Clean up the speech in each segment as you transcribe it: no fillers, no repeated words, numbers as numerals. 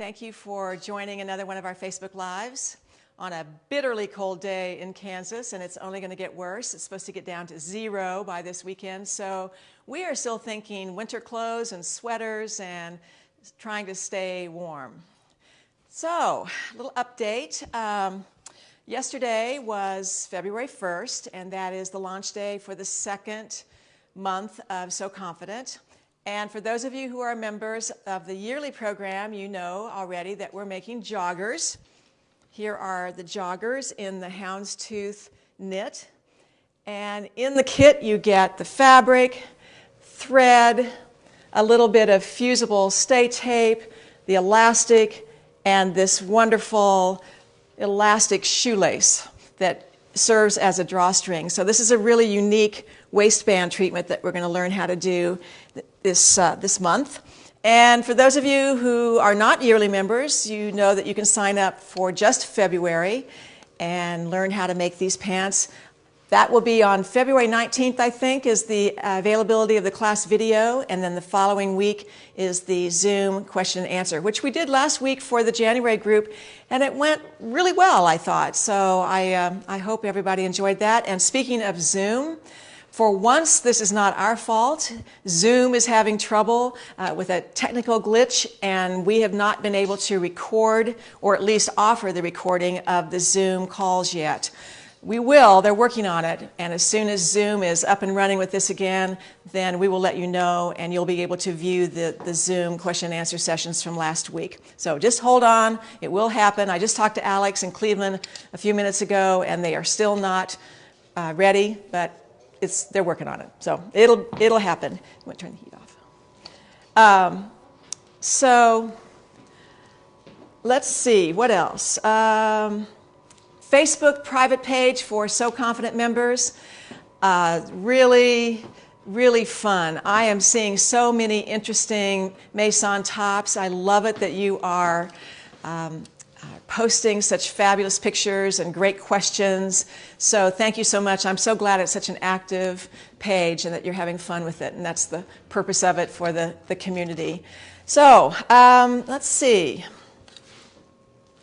Thank you for joining another one of our Facebook Lives on a bitterly cold day in Kansas, and it's only going to get worse. It's supposed to get down to 0 by this weekend, so we are still thinking winter clothes and sweaters and trying to stay warm. So, a little update. Yesterday was February 1st, and that is the launch day for the second month of So Confident. And for those of you who are members of the yearly program, you know already that we're making joggers. Here are the joggers in the houndstooth knit. And in the kit you get the fabric, thread, a little bit of fusible stay tape, the elastic, and this wonderful elastic shoelace that serves as a drawstring. So this is a really unique waistband treatment that we're going to learn how to do this month. And for those of you who are not yearly members, you know that you can sign up for just February and learn how to make these pants. That will be on February 19th, I think, is the availability of the class video, and then the following week is the Zoom question and answer, which we did last week for the January group, and it went really well, I thought. So I hope everybody enjoyed that. And speaking of Zoom, for once, this is not our fault. Zoom is having trouble with a technical glitch, and we have not been able to record, or at least offer the recording of the Zoom calls yet. We will, they're working on it, and as soon as Zoom is up and running with this again, then we will let you know, and you'll be able to view the Zoom question and answer sessions from last week. So just hold on, it will happen. I just talked to Alex in Cleveland a few minutes ago, and they are still not ready, but they're working on it. So it'll happen. I'm going to turn the heat off. So let's see, what else? Facebook private page for So Confident members, really, really fun. I am seeing so many interesting Maison tops. I love it that you are posting such fabulous pictures and great questions. So thank you so much. I'm so glad it's such an active page and that you're having fun with it, and that's the purpose of it for the community. So let's see.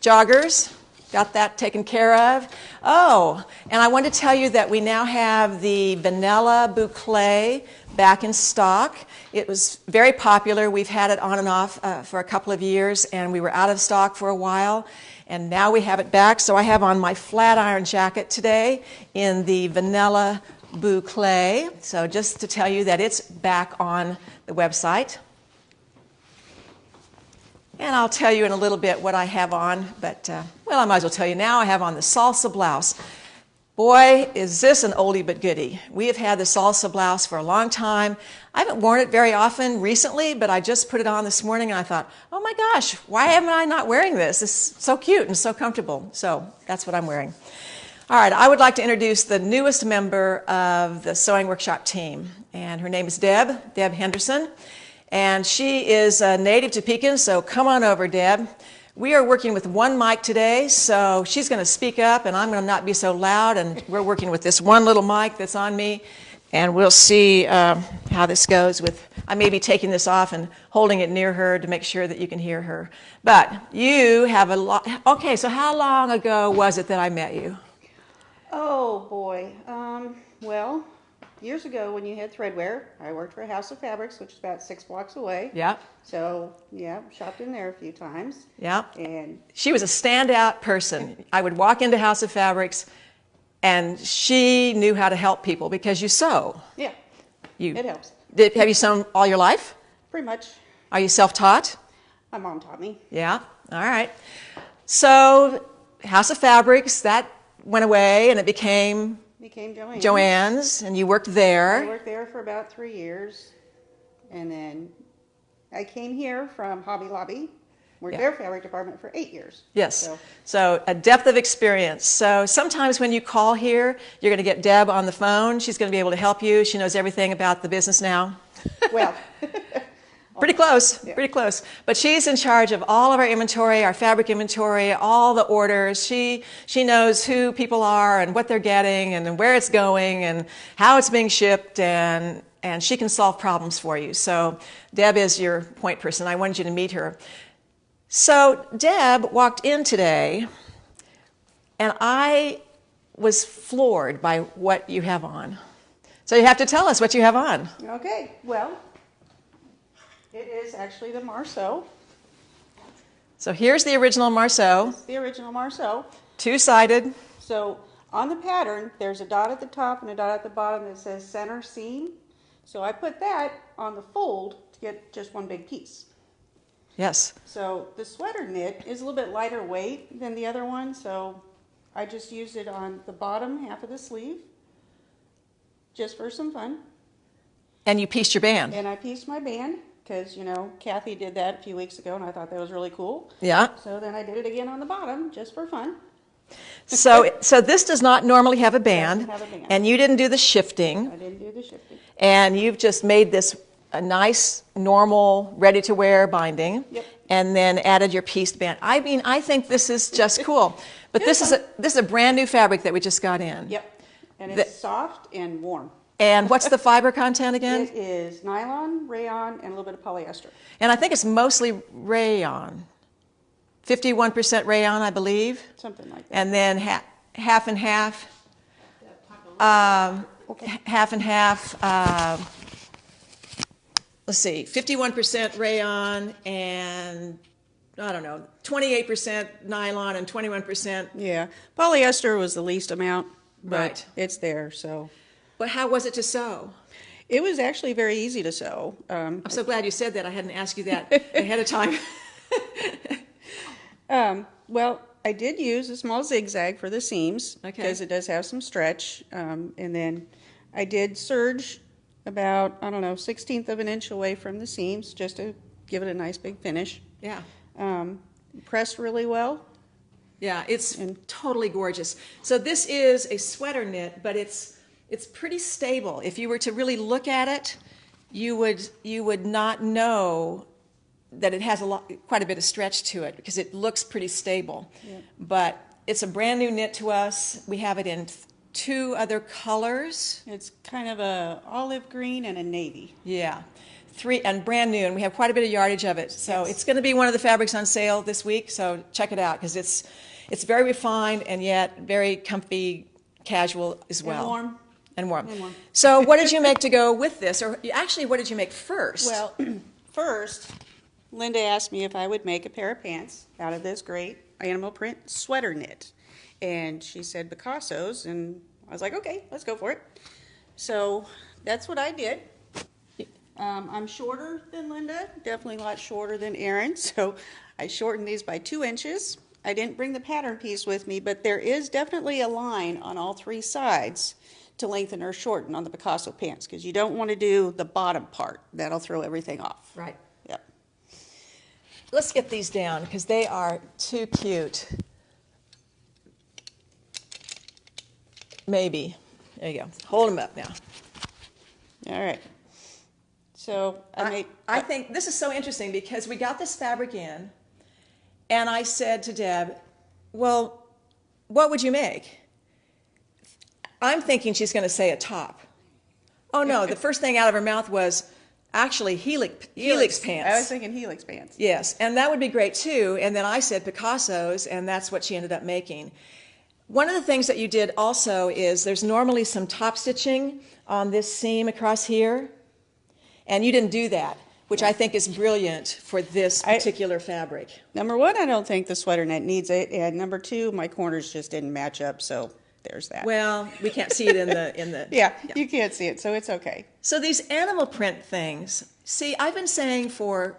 Joggers. Got that taken care of. Oh, and I want to tell you that we now have the vanilla boucle back in stock. It was very popular. We've had it on and off for a couple of years, and we were out of stock for a while, and now we have it back. So I have on my flat iron jacket today in the vanilla boucle. So just to tell you that it's back on the website. And I'll tell you in a little bit what I have on, but, well, I might as well tell you now. I have on the salsa blouse. Boy, is this an oldie but goodie. We have had the salsa blouse for a long time. I haven't worn it very often recently, but I just put it on this morning, and I thought, oh my gosh, why am I not wearing this? It's so cute and so comfortable. So that's what I'm wearing. All right, I would like to introduce the newest member of the sewing workshop team, and her name is Deb Henderson. And she is a native to Pekin, so come on over, Deb. We are working with one mic today, so she's going to speak up, and I'm going to not be so loud, and we're working with this one little mic that's on me, and we'll see how this goes. I may be taking this off and holding it near her to make sure that you can hear her. But you have a lot. Okay, so how long ago was it that I met you? Oh, boy. Well, years ago, when you had Threadwear, I worked for House of Fabrics, which is about 6 blocks away. Yeah. So, yeah, shopped in there a few times. Yeah. And she was a standout person. I would walk into House of Fabrics, and she knew how to help people because you sew. Yeah, it helps. Have you sewn all your life? Pretty much. Are you self-taught? My mom taught me. Yeah. All right. So, House of Fabrics, that went away, and it became Joann's, and you worked there. I worked there for about 3 years, and then I came here from Hobby Lobby, worked their fabric department for 8 years. Yes, so a depth of experience. So sometimes when you call here, you're going to get Deb on the phone. She's going to be able to help you. She knows everything about the business now. Well, pretty close, pretty close. But she's in charge of all of our inventory, our fabric inventory, all the orders. She knows who people are and what they're getting and where it's going and how it's being shipped, and she can solve problems for you. So Deb is your point person. I wanted you to meet her. So Deb walked in today, and I was floored by what you have on. So you have to tell us what you have on. Okay, well, it is actually the Marceau. So here's the original Marceau. It's the original Marceau. Two-sided. So on the pattern, there's a dot at the top and a dot at the bottom that says center seam. So I put that on the fold to get just one big piece. Yes. So the sweater knit is a little bit lighter weight than the other one, so I just used it on the bottom half of the sleeve, just for some fun. And you pieced your band. And I pieced my band, because, you know, Kathy did that a few weeks ago, and I thought that was really cool. Yeah. So then I did it again on the bottom, just for fun. So this does not normally have a band, Doesn't have a band. and you didn't do the shifting, I didn't do the shifting. and you've just made this a nice, normal, ready-to-wear binding, Yep. and then added your pieced band. I mean, I think this is just cool. But this is a brand new fabric that we just got in. Yep. And it's soft and warm. And what's the fiber content again? It is nylon, rayon, and a little bit of polyester. And I think it's mostly rayon. 51% rayon, I believe. Something like that. And then half and half. Half and half. Let's see, 51% rayon and, I don't know, 28% nylon and 21%. Yeah. Polyester was the least amount, but Right. it's there, so. But how was it to sew? It was actually very easy to sew. I'm so glad you said that. I hadn't asked you that ahead of time. Well, I did use a small zigzag for the seams because it does have some stretch. And then I did serge about, I don't know, 1/16 of an inch away from the seams just to give it a nice big finish. Yeah. Pressed really well. Yeah, it's totally gorgeous. So this is a sweater knit, but it's pretty stable. If you were to really look at it, you would not know that it has quite a bit of stretch to it because it looks pretty stable. Yep. But it's a brand new knit to us. We have it in 2 other colors. It's kind of a olive green and a navy. Yeah. 3 and brand new, and we have quite a bit of yardage of it. So it's going to be one of the fabrics on sale this week, so check it out because it's very refined and yet very comfy, casual as well. And warm. And warm. And warm. So what did you make to go with this? Or actually, what did you make first? Well, first, Linda asked me if I would make a pair of pants out of this great animal print sweater knit. And she said Picasso's, and I was like, okay, let's go for it. So that's what I did. I'm shorter than Linda, definitely a lot shorter than Erin, so I shortened these by 2 inches. I didn't bring the pattern piece with me, but there is definitely a line on all 3 sides to lengthen or shorten on the Picasso pants, because you don't want to do the bottom part. That'll throw everything off. Right. Yep. Let's get these down because they are too cute. Maybe. There you go. Hold them up now. All right. So I think this is so interesting because we got this fabric in, and I said to Deb, well, what would you make? I'm thinking she's going to say a top. Oh, no, the first thing out of her mouth was actually helix pants. I was thinking helix pants. Yes, and that would be great too. And then I said Picasso's, and that's what she ended up making. One of the things that you did also is there's normally some top stitching on this seam across here, and you didn't do that, which I think is brilliant for this particular fabric. Number 1, I don't think the sweater net needs it, and number 2, my corners just didn't match up, so there's that. Well, we can't see it in the yeah, you can't see it, so it's okay. So these animal print things, see, I've been saying for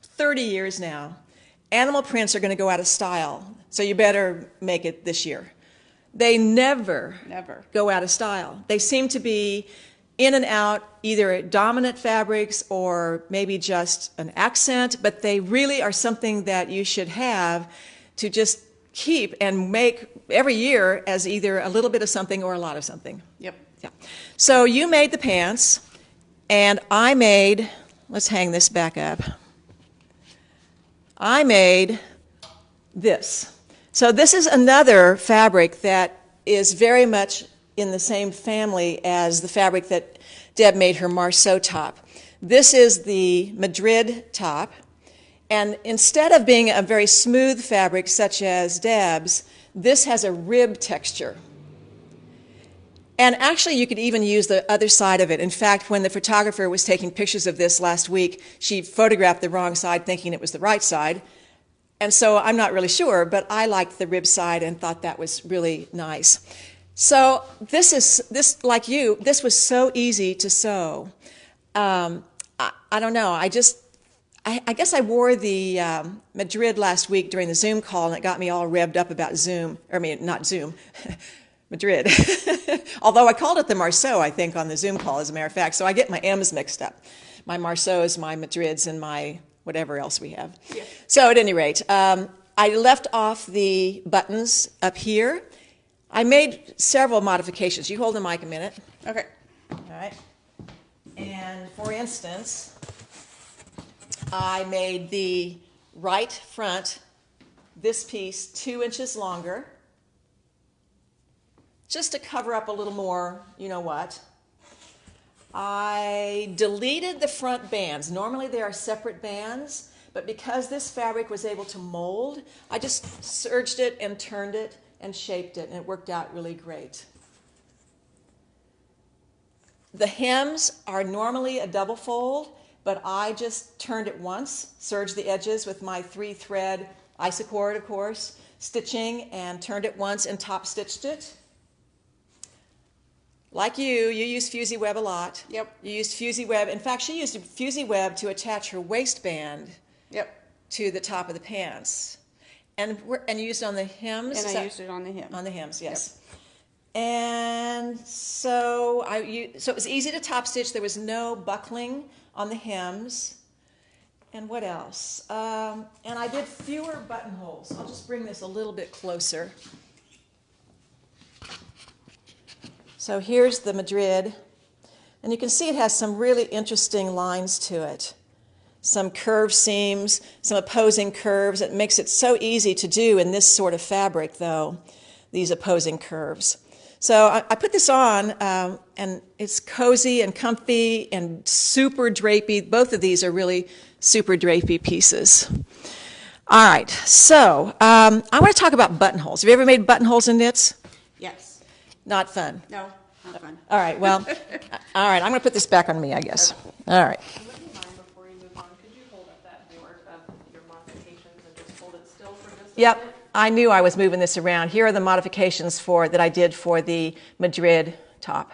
30 years now, animal prints are going to go out of style, so you better make it this year. They never go out of style. They seem to be in and out, either dominant fabrics or maybe just an accent, but they really are something that you should have to just keep and make every year as either a little bit of something or a lot of something. Yep. Yeah. So you made the pants, and I made, let's hang this back up. I made this. So this is another fabric that is very much in the same family as the fabric that Deb made her Marceau top. This is the Madrid top, And instead of being a very smooth fabric such as Deb's, this has a rib texture. And actually, you could even use the other side of it. In fact, when the photographer was taking pictures of this last week, she photographed the wrong side thinking it was the right side. And so I'm not really sure, but I liked the rib side and thought that was really nice. So this like you, this was so easy to sew. I don't know, I guess I wore the Madrid last week during the Zoom call, and it got me all revved up about not Zoom, Madrid. Although I called it the Marceau, I think, on the Zoom call, as a matter of fact, so I get my M's mixed up. My Marceaus, my Madrids, and my whatever else we have. Yeah. So at any rate, I left off the buttons up here. I made several modifications. You hold the mic a minute. Okay. All right. And for instance, I made the right front, this piece, 2 inches longer, just to cover up a little more, you know what. I deleted the front bands. Normally they are separate bands, but because this fabric was able to mold, I just serged it and turned it and shaped it, and it worked out really great. The hems are normally a double fold, but I just turned it once, serged the edges with my 3-thread isocord, of course, stitching, and turned it once and top stitched it. Like you use Fusee Web a lot. Yep. You used Fusee Web. In fact, she used Fusee Web to attach her waistband. Yep. To the top of the pants. And you used it on the hems? And I used it on the hems. On the hems, yes. Yep. And so it was easy to top stitch. There was no buckling on the hems. And what else? And I did fewer buttonholes. I'll just bring this a little bit closer. So here's the Madrid, and you can see it has some really interesting lines to it. Some curved seams, some opposing curves. It makes it so easy to do in this sort of fabric, though, these opposing curves. So I put this on, and it's cozy and comfy and super drapey. Both of these are really super drapey pieces. All right, so I want to talk about buttonholes. Have you ever made buttonholes in knits? Yes. Not fun? No, not fun. All right, well, all right, I'm going to put this back on me, I guess. All right. Would you mind, before you move on, could you hold up that board of your modifications and just hold it still for just a minute? I knew I was moving this around. Here are the modifications that I did for the Madrid top.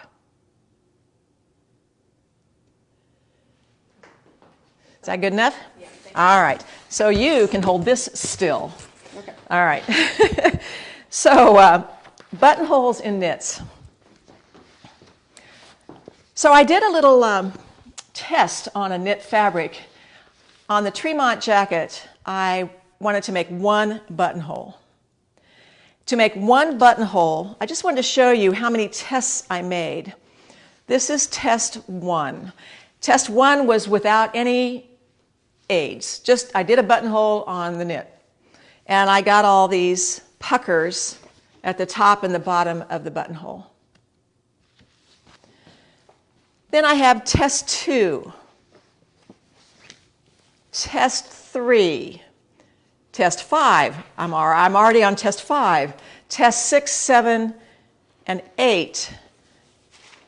Is that good enough? Yeah, thank you. All right, so you can hold this still. Okay. All right. So buttonholes in knits. So I did a little test on a knit fabric. On the Tremont jacket, I wanted to make one buttonhole. To make one buttonhole, I just wanted to show you how many tests I made. This is test 1. Test 1 was without any aids. Just I did a buttonhole on the knit. And I got all these puckers at the top and the bottom of the buttonhole. Then I have test 2, test 3, test 5. I'm already on test 5. Test 6, 7, and 8.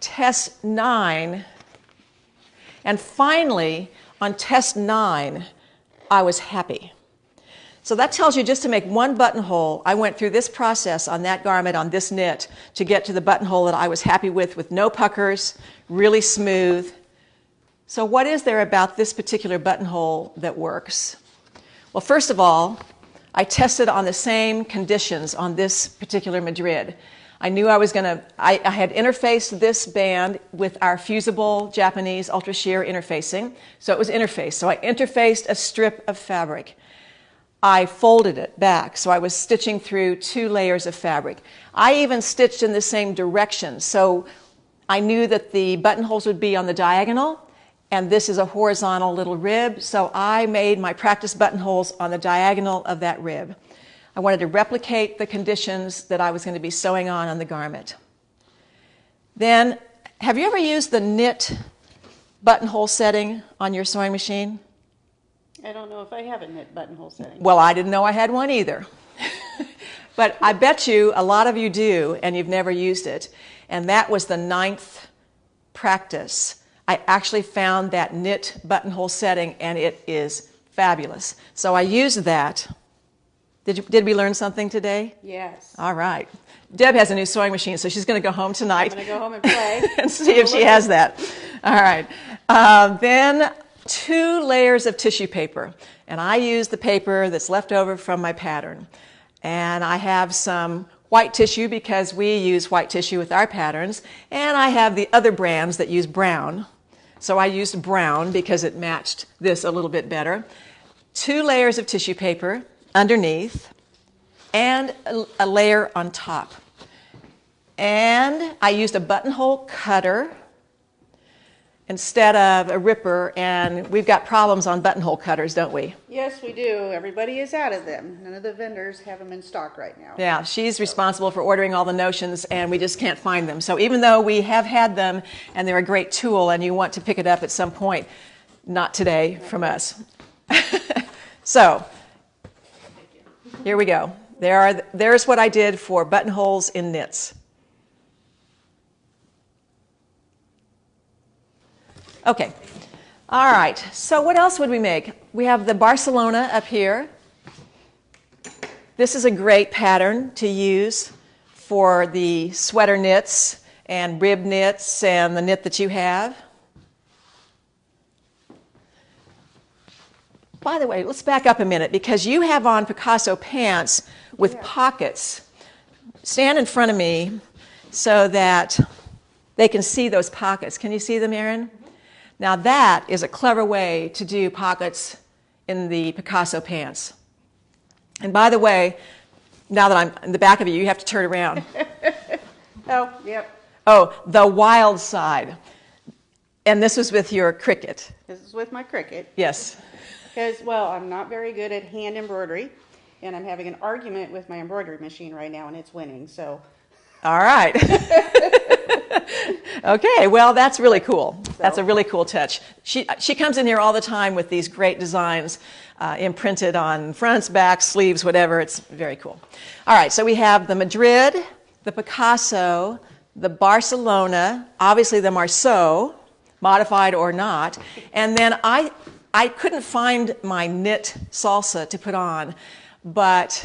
Test 9. And finally, on test 9, I was happy. So that tells you just to make one buttonhole, I went through this process on that garment, on this knit, to get to the buttonhole that I was happy with no puckers, really smooth. So what is there about this particular buttonhole that works? Well, first of all, I tested on the same conditions on this particular Madrid. I knew I had interfaced this band with our fusible Japanese ultra shear interfacing, so it was interfaced. So I interfaced a strip of fabric. I folded it back, so I was stitching through 2 layers of fabric. I even stitched in the same direction, so I knew that the buttonholes would be on the diagonal, and this is a horizontal little rib, so I made my practice buttonholes on the diagonal of that rib. I wanted to replicate the conditions that I was going to be sewing on the garment. Then, have you ever used the knit buttonhole setting on your sewing machine? I don't know if I have a knit buttonhole setting. Well, I didn't know I had one either. But I bet you a lot of you do, and you've never used it. And that was the 9th practice. I actually found that knit buttonhole setting, and it is fabulous. So I used that. Did we learn something today? Yes. All right. Deb has a new sewing machine, so she's going to go home tonight. I'm going to go home and play. And see if she has that. All right. Then 2 layers of tissue paper. And I use the paper that's left over from my pattern. And I have some white tissue because we use white tissue with our patterns. And I have the other brands that use brown. So I used brown because it matched this a little bit better. 2 layers of tissue paper underneath and a layer on top. And I used a buttonhole cutter instead of a ripper, and we've got problems on buttonhole cutters, don't we? Yes, we do. Everybody is out of them. None of the vendors have them in stock right now. Yeah, she's responsible for ordering all the notions, and we just can't find them. So even though we have had them, and they're a great tool, and you want to pick it up at some point, not today from us. So, here we go. There's what I did for buttonholes in knits. Okay. All right. So what else would we make? We have the Barcelona up here. This is a great pattern to use for the sweater knits and rib knits and the knit that you have. By the way, let's back up a minute because you have on Picasso pants with pockets. Stand in front of me so that they can see those pockets. Can you see them, Erin? Now that is a clever way to do pockets in the Picasso pants. And by the way, now that I'm in the back of you, you have to turn around. Oh, yep. Oh, the wild side. And this was with your Cricut. This is with my Cricut. Yes. Because, well, I'm not very good at hand embroidery, and I'm having an argument with my embroidery machine right now, and it's winning, so. All right. Okay, well, that's really cool. That's a really cool touch. She comes in here all the time with these great designs imprinted on fronts, backs, sleeves, whatever. It's very cool. All right, so we have the Madrid, the Picasso, the Barcelona, obviously the Marceau, modified or not, and then I couldn't find my knit salsa to put on, but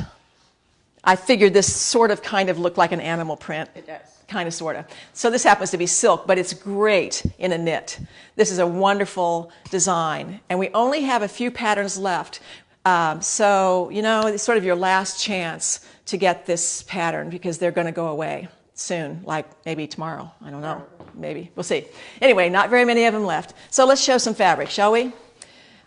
I figured this sort of kind of looked like an animal print. It does. Kind of, sort of. So this happens to be silk, but it's great in a knit. This is a wonderful design, and we only have a few patterns left. So, you know, it's sort of your last chance to get this pattern because they're going to go away soon, like maybe tomorrow. I don't know. Maybe. We'll see. Anyway, not very many of them left. So let's show some fabric, shall we?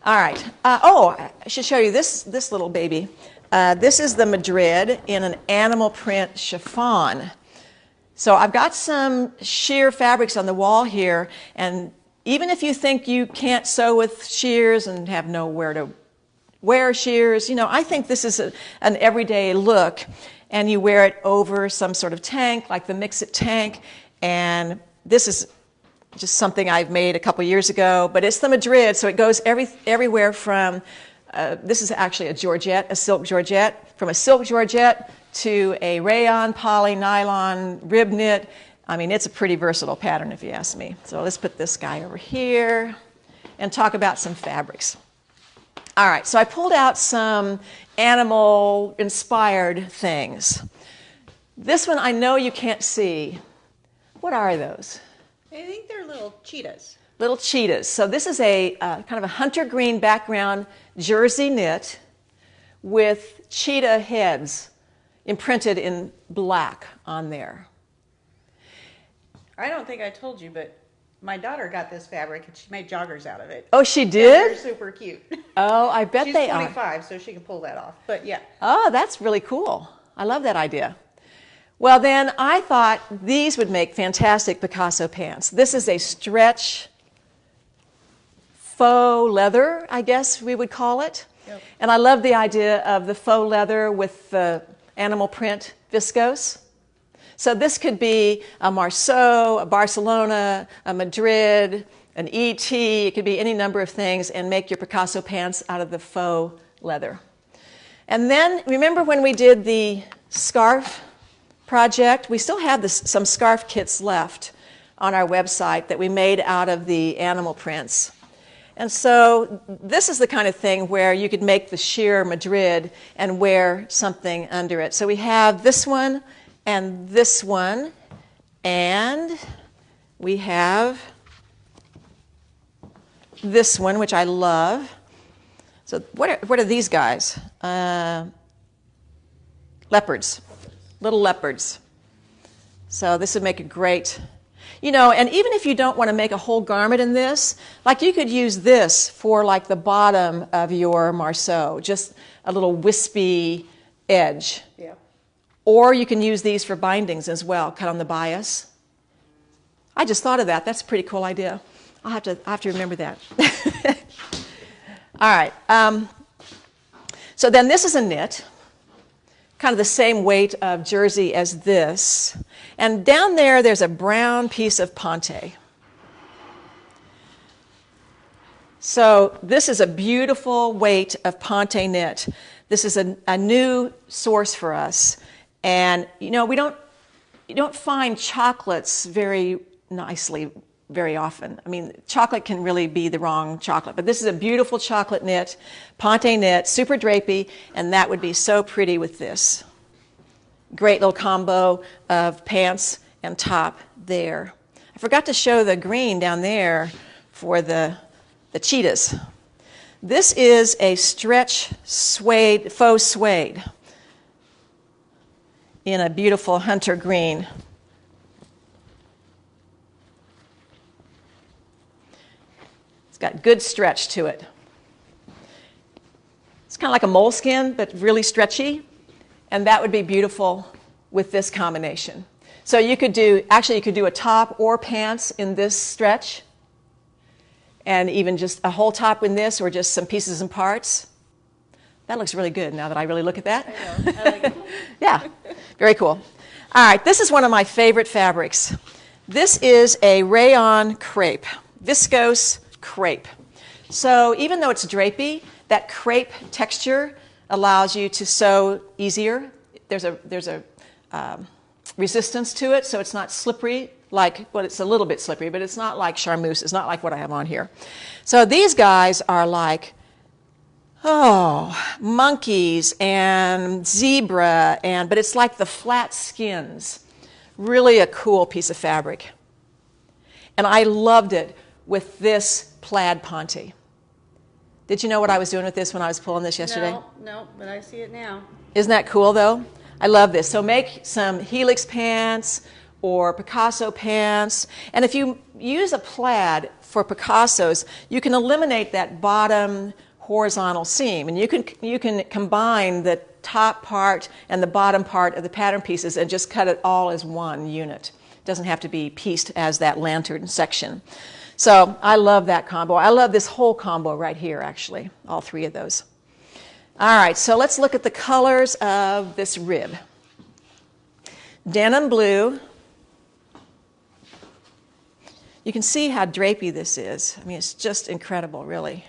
All right. Oh, I should show you this little baby. This is the Madrid in an animal print chiffon. So I've got some sheer fabrics on the wall here, and even if you think you can't sew with shears and have nowhere to wear shears, you know, I think this is an everyday look, and you wear it over some sort of tank, like the Mix-It tank, and this is just something I've made a couple years ago, but it's the Madrid, so it goes everywhere from, this is actually a georgette, a silk georgette, from a silk georgette to a rayon, poly, nylon, rib knit. I mean, it's a pretty versatile pattern if you ask me. So let's put this guy over here and talk about some fabrics. All right, so I pulled out some animal-inspired things. This one I know you can't see. What are those? I think they're little cheetahs. Little cheetahs. So this is a kind of a hunter green background jersey knit with cheetah heads imprinted in black on there. I don't think I told you, but my daughter got this fabric and she made joggers out of it. Oh, she And did? they're super cute. Oh, I bet they are. She's 25, so she can pull that off. But yeah. Oh, that's really cool. I love that idea. Well, then I thought these would make fantastic Picasso pants. This is a stretch faux leather, I guess we would call it. Yep. And I love the idea of the faux leather with the animal print viscose. So this could be a Marceau, a Barcelona, a Madrid, an ET, it could be any number of things, and make your Picasso pants out of the faux leather. And then, remember when we did the scarf project? We still have some scarf kits left on our website that we made out of the animal prints. And so this is the kind of thing where you could make the sheer Madrid and wear something under it. So we have this one, and we have this one, which I love. So what are these guys? Leopards, little leopards. So this would make a great, and even if you don't want to make a whole garment in this, like you could use this for like the bottom of your Marceau, just a little wispy edge. Yeah. Or you can use these for bindings as well, cut on the bias. I just thought of that. That's a pretty cool idea. I'll have to remember that. All right. So then this is a knit, kind of the same weight of jersey as this. And down there's a brown piece of Ponte. So this is a beautiful weight of Ponte knit. This is a new source for us. And, we don't find chocolates very nicely very often. I mean, chocolate can really be the wrong chocolate, but this is a beautiful chocolate knit, Ponte knit, super drapey, and that would be so pretty with this. Great little combo of pants and top there. I forgot to show the green down there for the cheetahs. This is a stretch suede, faux suede in a beautiful hunter green. It's got good stretch to it. It's kind of like a moleskin, but really stretchy. And that would be beautiful with this combination. So you could do a top or pants in this stretch, and even just a whole top in this, or just some pieces and parts. That looks really good now that I really look at that. I know. I like it. Yeah, very cool. All right, this is one of my favorite fabrics. This is a rayon crepe, viscose crepe. So even though it's drapey, that crepe texture allows you to sew easier. There's a resistance to it, so it's not slippery it's a little bit slippery, but it's not like charmeuse. It's not like what I have on here. So these guys are like, monkeys and zebra, but it's like the flat skins. Really a cool piece of fabric. And I loved it with this plaid Ponte. Did you know what I was doing with this when I was pulling this yesterday? No, but I see it now. Isn't that cool, though? I love this. So make some helix pants or Picasso pants. And if you use a plaid for Picassos, you can eliminate that bottom horizontal seam. And you can combine the top part and the bottom part of the pattern pieces and just cut it all as one unit. It doesn't have to be pieced as that lantern section. So I love that combo. I love this whole combo right here, actually, all three of those. All right, so let's look at the colors of this rib. Denim blue. You can see how drapey this is. I mean, it's just incredible, really.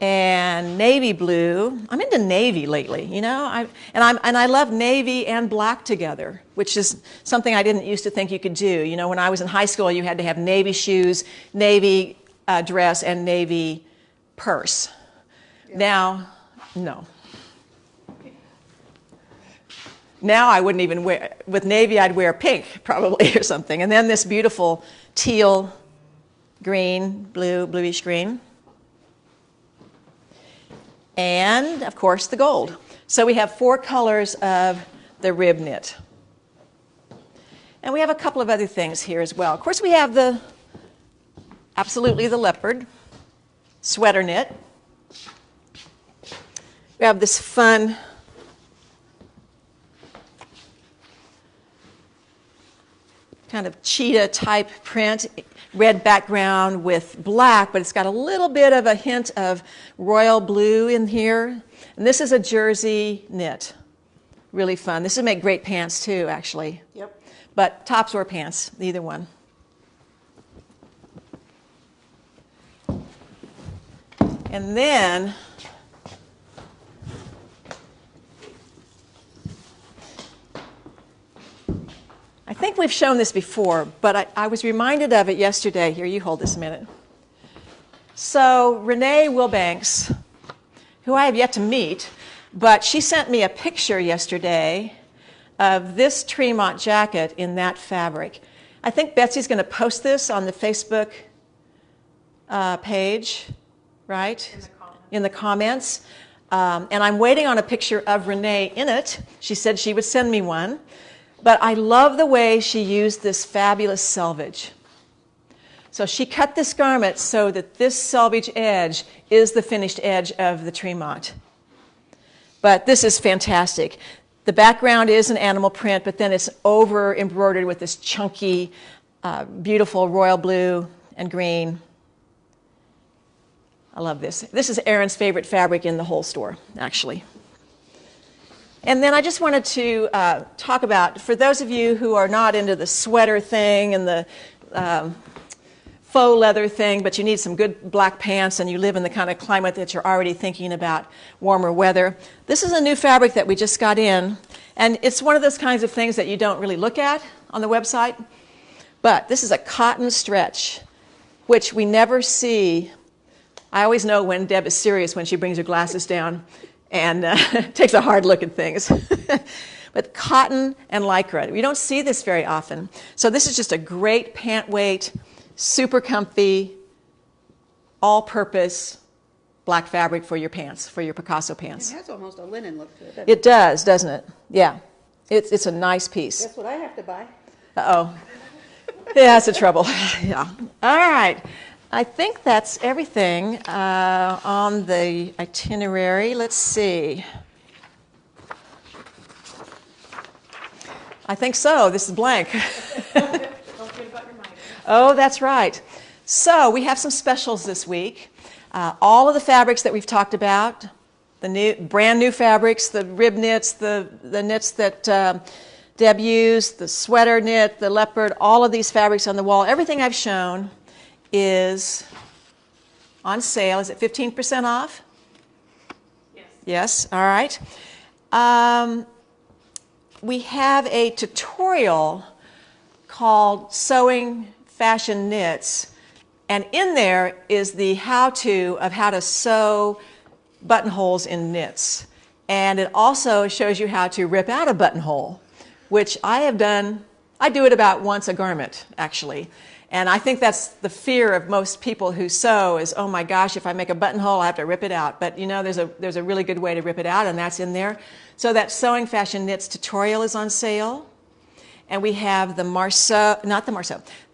And navy blue. I'm into navy lately, and I love navy and black together, which is something I didn't used to think you could do. When I was in high school, you had to have navy shoes, navy dress, and navy purse. Yeah. Now, no. Now I wouldn't even wear, with navy I'd wear pink probably or something. And then this beautiful teal green, bluish green. And, of course, the gold. So we have 4 colors of the rib knit. And we have a couple of other things here as well. Of course, we have absolutely the leopard sweater knit. We have this fun kind of cheetah type print, red background with black, but it's got a little bit of a hint of royal blue in here. And this is a jersey knit. Really fun. This would make great pants too, actually. Yep. But tops or pants, either one. And then I think we've shown this before, but I was reminded of it yesterday. Here, you hold this a minute. So Renee Wilbanks, who I have yet to meet, but she sent me a picture yesterday of this Tremont jacket in that fabric. I think Betsy's going to post this on the Facebook page, right? In the comments. And I'm waiting on a picture of Renee in it. She said she would send me one. But I love the way she used this fabulous selvage. So she cut this garment so that this selvage edge is the finished edge of the Tremont. But this is fantastic. The background is an animal print, but then it's over embroidered with this chunky, beautiful royal blue and green. I love this. This is Erin's favorite fabric in the whole store, actually. And then I just wanted to talk about, for those of you who are not into the sweater thing and the faux leather thing, but you need some good black pants and you live in the kind of climate that you're already thinking about warmer weather, this is a new fabric that we just got in. And it's one of those kinds of things that you don't really look at on the website. But this is a cotton stretch, which we never see. I always know when Deb is serious when she brings her glasses down and takes a hard look at things. But cotton and lycra, we don't see this very often. So this is just a great pant weight, super comfy, all-purpose black fabric for your pants, for your Picasso pants. It has almost a linen look to it. It does, doesn't it? Yeah. It's a nice piece. That's what I have to buy. Uh-oh. Yeah, that's the trouble. Yeah. All right. I think that's everything on the itinerary. Let's see. I think so. This is blank. Oh, that's right. So we have some specials this week. All of the fabrics that we've talked about, the brand new fabrics, the rib knits, the knits that Deb used, the sweater knit, the leopard, all of these fabrics on the wall, everything I've shown is on sale. Is it 15% off? Yes. Yes, all right. We have a tutorial called Sewing Fashion Knits, and in there is the how-to of how to sew buttonholes in knits. And it also shows you how to rip out a buttonhole, which I have done. I do it about once a garment, actually. And I think that's the fear of most people who sew is, oh my gosh, if I make a buttonhole, I have to rip it out. But you know, there's a really good way to rip it out, and that's in there. So that Sewing Fashion Knits tutorial is on sale. And we have the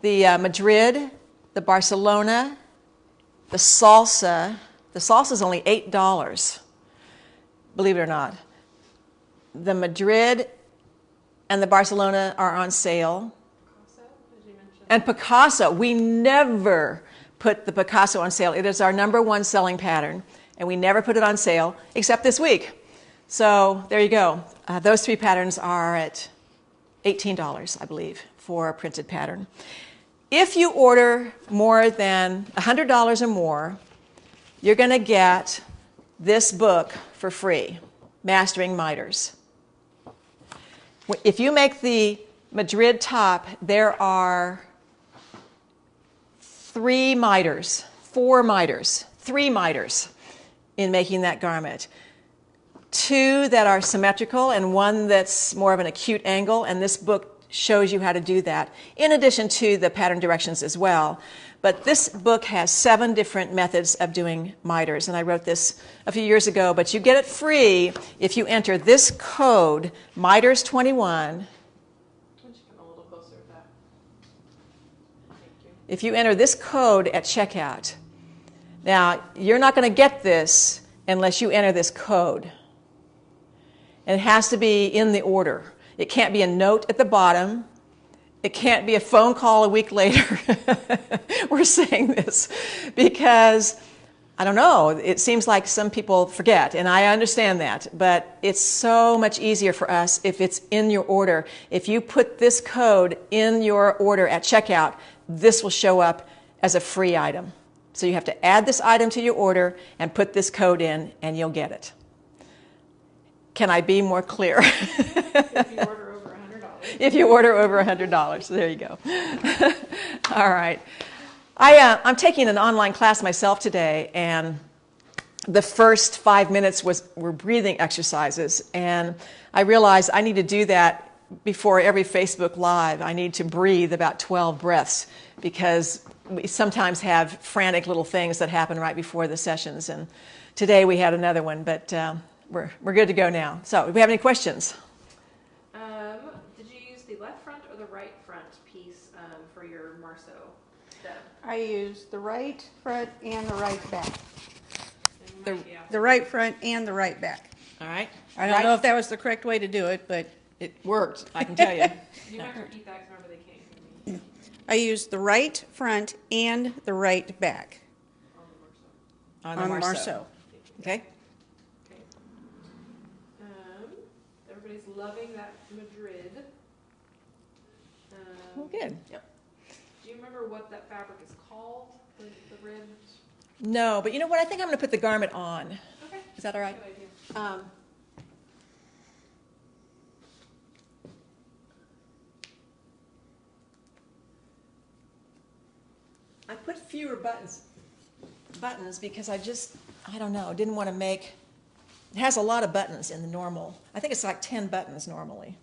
the Madrid, the Barcelona, the Salsa. The Salsa is only $8, believe it or not. The Madrid and the Barcelona are on sale. And Picasso, we never put the Picasso on sale. It is our #1 selling pattern, and we never put it on sale, except this week. So there you go. Those 3 patterns are at $18, I believe, for a printed pattern. If you order more than $100 or more, you're going to get this book for free, Mastering Miters. If you make the Madrid top, there are 3 miters in making that garment. 2 that are symmetrical and 1 that's more of an acute angle, and this book shows you how to do that, in addition to the pattern directions as well. But this book has 7 different methods of doing miters, and I wrote this a few years ago, but you get it free if you enter this code, miters21. If you enter this code at checkout. Now, you're not going to get this unless you enter this code. And it has to be in the order. It can't be a note at the bottom. It can't be a phone call a week later. We're saying this because, I don't know, it seems like some people forget, and I understand that, but it's so much easier for us if it's in your order. If you put this code in your order at checkout, this will show up as a free item. So you have to add this item to your order and put this code in, and you'll get it. Can I be more clear? If you order over $100. If you order over $100. There you go. All right. I'm taking an online class myself today, and the first 5 minutes were breathing exercises, and I realized I need to do that before every Facebook Live. I need to breathe about 12 breaths, because we sometimes have frantic little things that happen right before the sessions, and today we had another one, but we're good to go now. So, do we have any questions? Did you use the left front or the right front piece for your Marceau, Deb? I used the right front and the right back. The right front and the right back. All right. I don't know if that was the correct way to do it, but It worked, I can tell you. You might repeat that because remember they came from me I used the right front and the right back on On the Marceau. the on Marceau. Marceau. Okay. Okay. Everybody's loving that Madrid. Well, good. Yep. Do you remember what that fabric is called? The ribbed? No, but you know what? I think I'm going to put the garment on. Okay. Is that all right? Good idea. I put fewer buttons because I don't know, didn't want to make, it has a lot of buttons in the normal. I think it's like 10 buttons normally.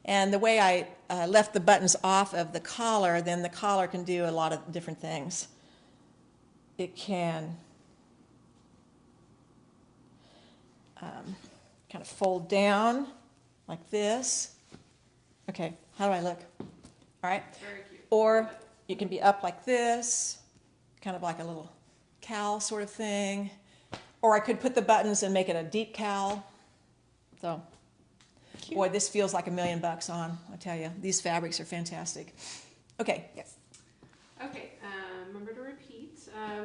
And the way I left the buttons off of the collar, then the collar can do a lot of different things. It can kind of fold down like this. Okay, how do I look? All right. Very cute. Or you can be up like this, kind of like a little cowl sort of thing. Or I could put the buttons and make it a deep cowl. So, boy, this feels like $1 million on, I tell you. These fabrics are fantastic. Okay, yes. Okay, remember to repeat.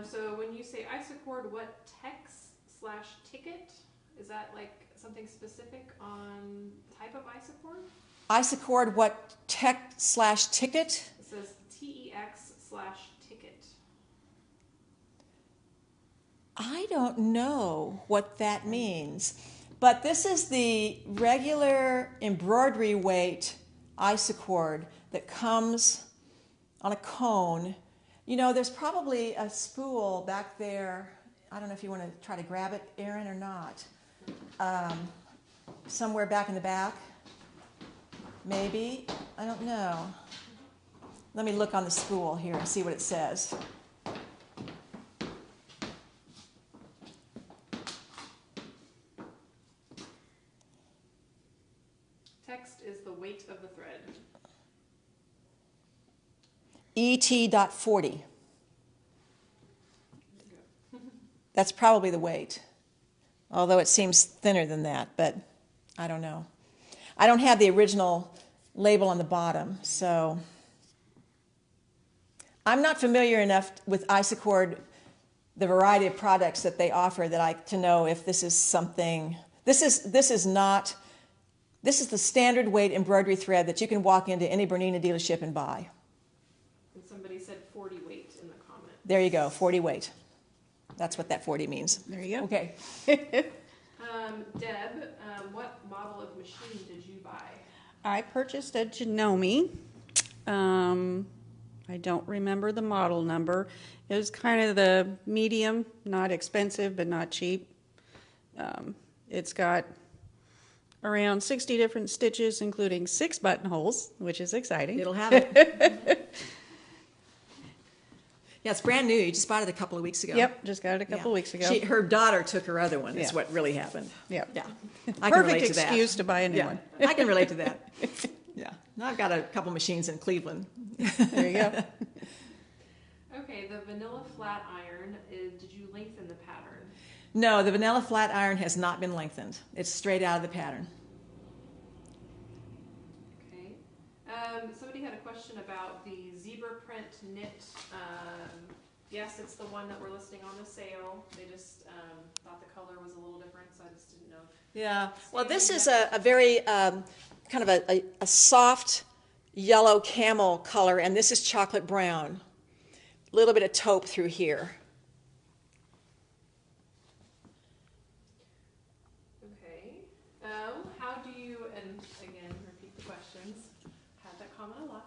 So when you say Isacord, what text/ticket? Is that like something specific on type of Isacord? Isacord, what tech/ticket? It says TEX/ticket. I don't know what that means, but this is the regular embroidery weight Isacord that comes on a cone. You know, there's probably a spool back there. I don't know if you want to try to grab it, Erin, or not. Somewhere back in the back, maybe. I don't know. Let me look on the spool here and see what it says. Text is the weight of the thread. ET.40. That's probably the weight, although it seems thinner than that, but I don't know. I don't have the original label on the bottom, so I'm not familiar enough with Isacord, the variety of products that they offer, to know if this is something. This is the standard weight embroidery thread that you can walk into any Bernina dealership and buy. And somebody said 40 weight in the comment. There you go, 40 weight. That's what that 40 means. There you go. Okay. Deb, what model of machine did you buy? I purchased a Janome. I don't remember the model number. It was kind of the medium, not expensive, but not cheap. It's got around 60 different stitches, including 6 buttonholes, which is exciting. It'll have it. Yeah, it's brand new. You just bought it a couple of weeks ago. Yep, just got it a couple Yeah. weeks ago. Her daughter took her other one. Is Yeah. what really happened. Yep. Yeah. I can relate Perfect to that. excuse to buy a new Yeah. one. I can relate to that. Yeah. Now I've got a couple machines in Cleveland. There you go. Okay, the vanilla flat iron, did you lengthen the pattern? No, the vanilla flat iron has not been lengthened. It's straight out of the pattern. Okay. Somebody had a question about the zebra print knit. Yes, it's the one that we're listing on the sale. They just thought the color was a little different, so I just didn't know. Yeah. Well, this is a very kind of a soft yellow camel color, and this is chocolate brown. A little bit of taupe through here. Okay. How do you, and again, repeat the questions. Had that comment a lot.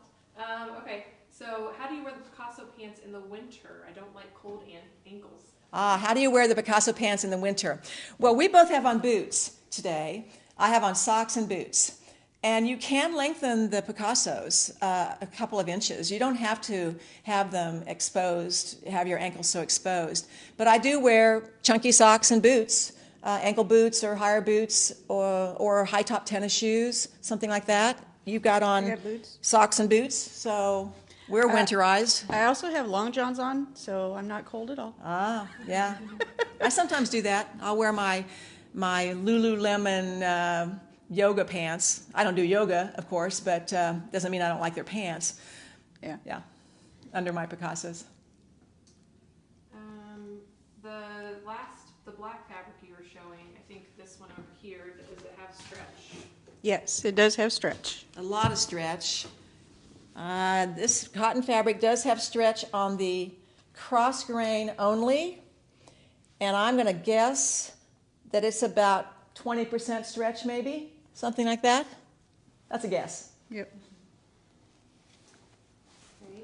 Okay, so how do you wear the Picasso pants in the winter? I don't like cold ankles. How do you wear the Picasso pants in the winter? Well, we both have on boots today. I have on socks and boots. And you can lengthen the Picassos a couple of inches. You don't have to have them exposed, have your ankles so exposed. But I do wear chunky socks and boots, ankle boots or higher boots or high-top tennis shoes, something like that. You've got on socks and boots, so we're winterized. I also have long johns on, so I'm not cold at all. Ah, yeah. I sometimes do that. I'll wear my Lululemon yoga pants. I don't do yoga, of course, but doesn't mean I don't like their pants. Yeah. Yeah, under my Picassos. The black fabric you were showing, I think this one over here, does it have stretch? Yes, it does have stretch. A lot of stretch. This cotton fabric does have stretch on the cross grain only, and I'm going to guess that it's about 20% stretch, maybe, something like that. That's a guess. Yep. Okay.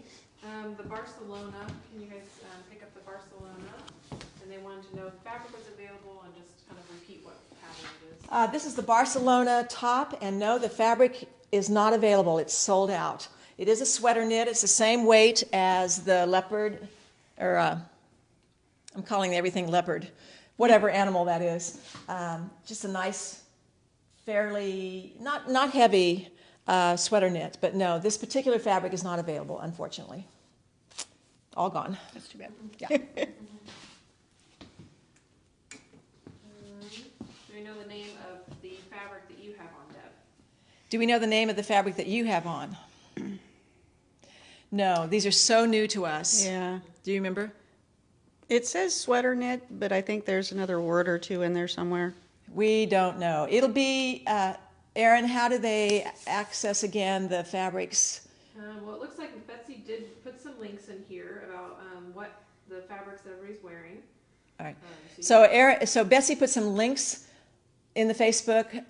The Barcelona, can you guys pick up the Barcelona? And they wanted to know if fabric was available and just kind of repeat what pattern it is. This is the Barcelona top, and no, the fabric is not available. It's sold out. It is a sweater knit. It's the same weight as the leopard, or I'm calling everything leopard, whatever animal that is. Just a nice, fairly, not heavy sweater knit. But no, this particular fabric is not available, unfortunately. All gone. That's too bad. Yeah. Do we know the name of the fabric that you have on, Deb? Do we know the name of the fabric that you have on? No, these are so new to us. Yeah. Do you remember? It says sweater knit, but I think there's another word or two in there somewhere. We don't know. It'll be, Erin, how do they access again the fabrics? Well, it looks like Betsy did put some links in here about what the fabrics that everybody's wearing. All right. So Betsy put some links in the Facebook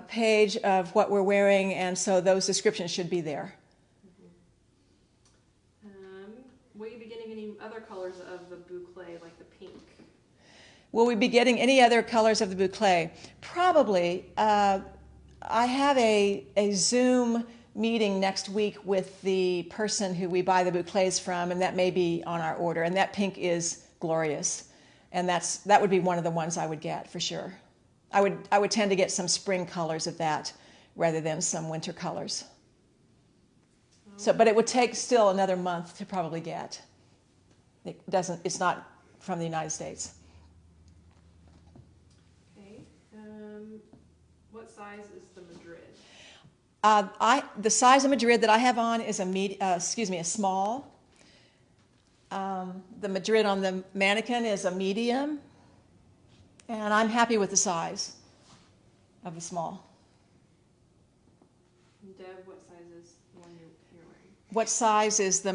page of what we're wearing, and so those descriptions should be there. Will you be getting any other colors of the boucle, like the pink? Will we be getting any other colors of the boucle? Probably. I have a Zoom meeting next week with the person who we buy the boucles from, and that may be on our order. And that pink is glorious, and that would be one of the ones I would get for sure. I would tend to get some spring colors of that rather than some winter colors. So, but it would take still another month to probably get. It's not from the United States. Okay. What size is the Madrid? The size of Madrid that I have on is a small. The Madrid on the mannequin is a medium, and I'm happy with the size of the small. Deb, what size is the one you're wearing? What size is the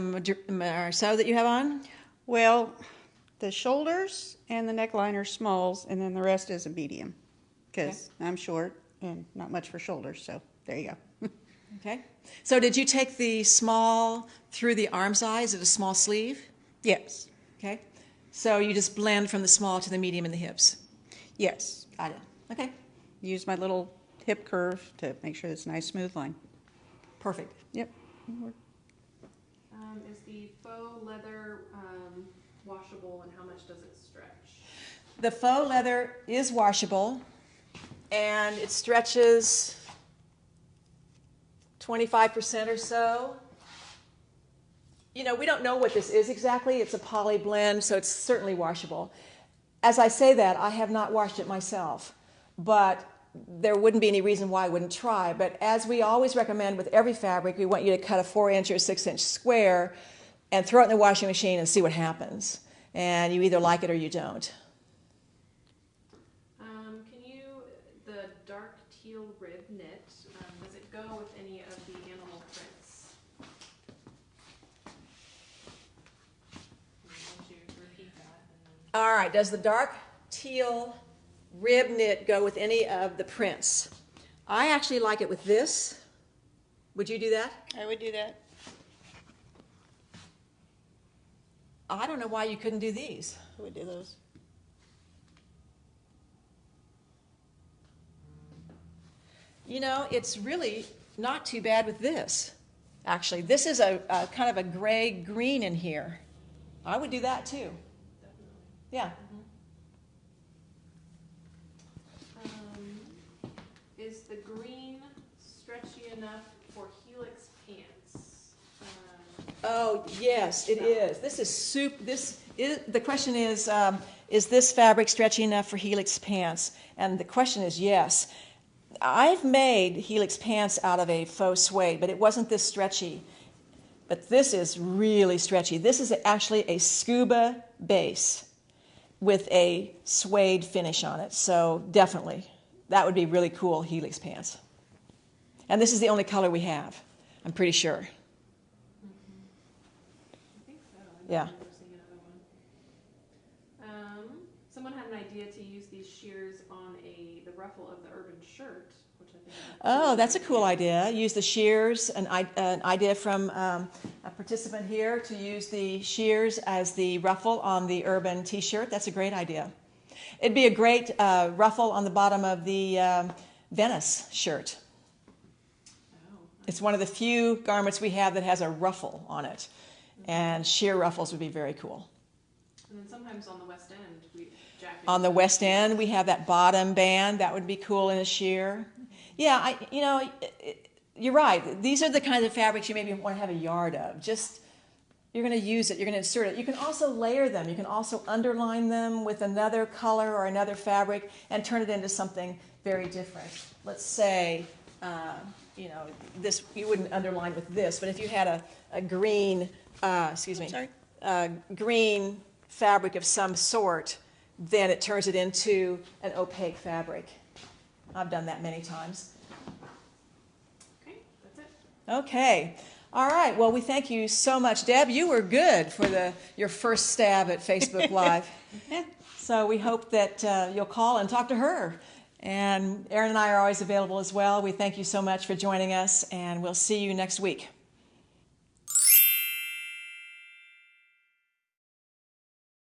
Marceau that you have on? Well, the shoulders and the neckline are smalls, and then the rest is a medium, because I'm short and not much for shoulders, so there you go. Okay. So did you take the small through the arm size? Is it a small sleeve? Yes. Okay. So you just blend from the small to the medium in the hips. Yes. Got it. Okay. Use my little hip curve to make sure it's a nice smooth line. Perfect. Yep. Is the faux leather washable, and how much does it stretch? The faux leather is washable, and it stretches 25% or so. You know, we don't know what this is exactly. It's a poly blend, so it's certainly washable. As I say that, I have not washed it myself, but there wouldn't be any reason why I wouldn't try. But as we always recommend with every fabric, we want you to cut a 4-inch or 6-inch square and throw it in the washing machine and see what happens. And you either like it or you don't. The dark teal rib knit, does it go any of the animal prints? Why don't you repeat that? And then... All right, does the dark teal rib knit go with any of the prints? I actually like it with this. Would you do that? I would do that. I don't know why you couldn't do these. I would do those. You know, it's really not too bad with this. Actually, this is a kind of a gray-green in here. I would do that too. Definitely. Yeah. Is the green stretchy enough for helix pants? Oh, yes, it is. This is the question is this fabric stretchy enough for helix pants? And the question is yes. I've made helix pants out of a faux suede, but it wasn't this stretchy. But this is really stretchy. This is actually a scuba base with a suede finish on it. So definitely, that would be really cool helix pants. And this is the only color we have, I'm pretty sure. I think so. I Yeah. remember seeing another one. Someone had an idea to use these shears on the ruffle of the urban shirt, which I think. Oh, that's a cool idea. Use the shears, an idea from a participant here to use the shears as the ruffle on the urban t-shirt. That's a great idea. It'd be a great ruffle on the bottom of the Venice shirt. Oh, It's one of the few garments we have that has a ruffle on it. And sheer ruffles would be very cool. and then sometimes on the West End, jackets. On the West End, we have that bottom band. That would be cool in a sheer. Yeah, you're right. These are the kinds of fabrics you maybe want to have a yard of. Just, you're going to use it. You're going to insert it. You can also layer them. You can also underline them with another color or another fabric and turn it into something very different. Let's say, this you wouldn't underline with this, but if you had a green, green fabric of some sort, then it turns it into an opaque fabric. I've done that many times. Okay, that's it. Okay. All right. Well, we thank you so much. Deb, you were good for your first stab at Facebook Live. So we hope that you'll call and talk to her. And Erin and I are always available as well. We thank you so much for joining us, and we'll see you next week.